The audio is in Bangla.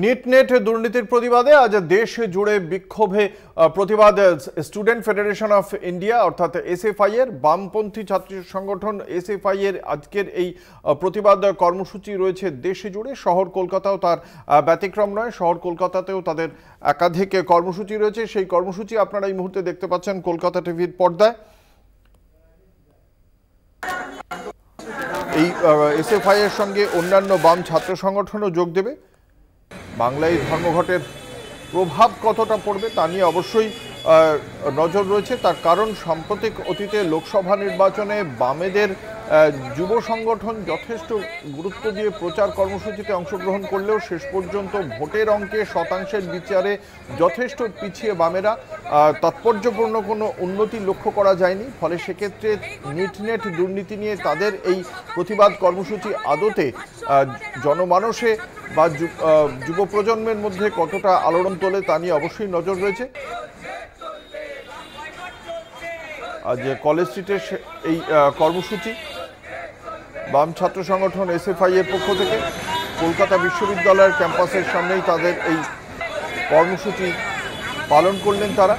নিট দুর্নীতির প্রতিবাদে আজ দেশ জুড়ে বিক্ষোভে প্রতিবাদ স্টুডেন্ট ফেডারেশন অফ ইন্ডিয়া অর্থাৎ এসএফআই এর বামপন্থী ছাত্র সংগঠন এসএফআই এর আজকের এই প্রতিবাদ কর্মসূচি রয়েছে দেশে জুড়ে। শহর কলকাতাও তার ব্যতিক্রম নয়, শহর কলকাতাতেও তাদের একাধিক কর্মসূচি রয়েছে। সেই কর্মসূচি আপনারা এই মুহূর্তে দেখতে পাচ্ছেন কলকাতা টিভির পর্দায়। এই এসএফআই এর সঙ্গে অন্যান্য বাম ছাত্র সংগঠনও যোগ দেবে। বাংলায় ধর্মঘটের প্রভাব কতটা পড়বে তা নিয়ে অবশ্যই নজর রয়েছে। তার কারণ সাম্প্রতিক অতীতে লোকসভা নির্বাচনে বামেদের যুব সংগঠন যথেষ্ট গুরুত্ব দিয়ে প্রচার কর্মসূচিতে অংশগ্রহণ করলেও শেষ পর্যন্ত ভোটের অঙ্কে শতাংশের বিচারে যথেষ্ট পিছিয়ে বামেরা। তাৎপর্যপূর্ণ কোনো উন্নতি লক্ষ্য করা যায়নি। ফলে সেক্ষেত্রে নিট দুর্নীতি নিয়ে তাদের এই প্রতিবাদ কর্মসূচি আদতে জনমানসে বা যুব প্রজন্মের মধ্যে কতটা আলোড়ন তোলে তা নিয়ে অবশ্যই নজর রয়েছে। আজ কলেজ স্ট্রিটের এই কর্মসূচি বাম ছাত্র সংগঠন এসএফআই এর পক্ষ থেকে কলকাতা বিশ্ববিদ্যালয়ের ক্যাম্পাসের সামনেই তাদের এই কর্মসূচি পালন করলেন তারা।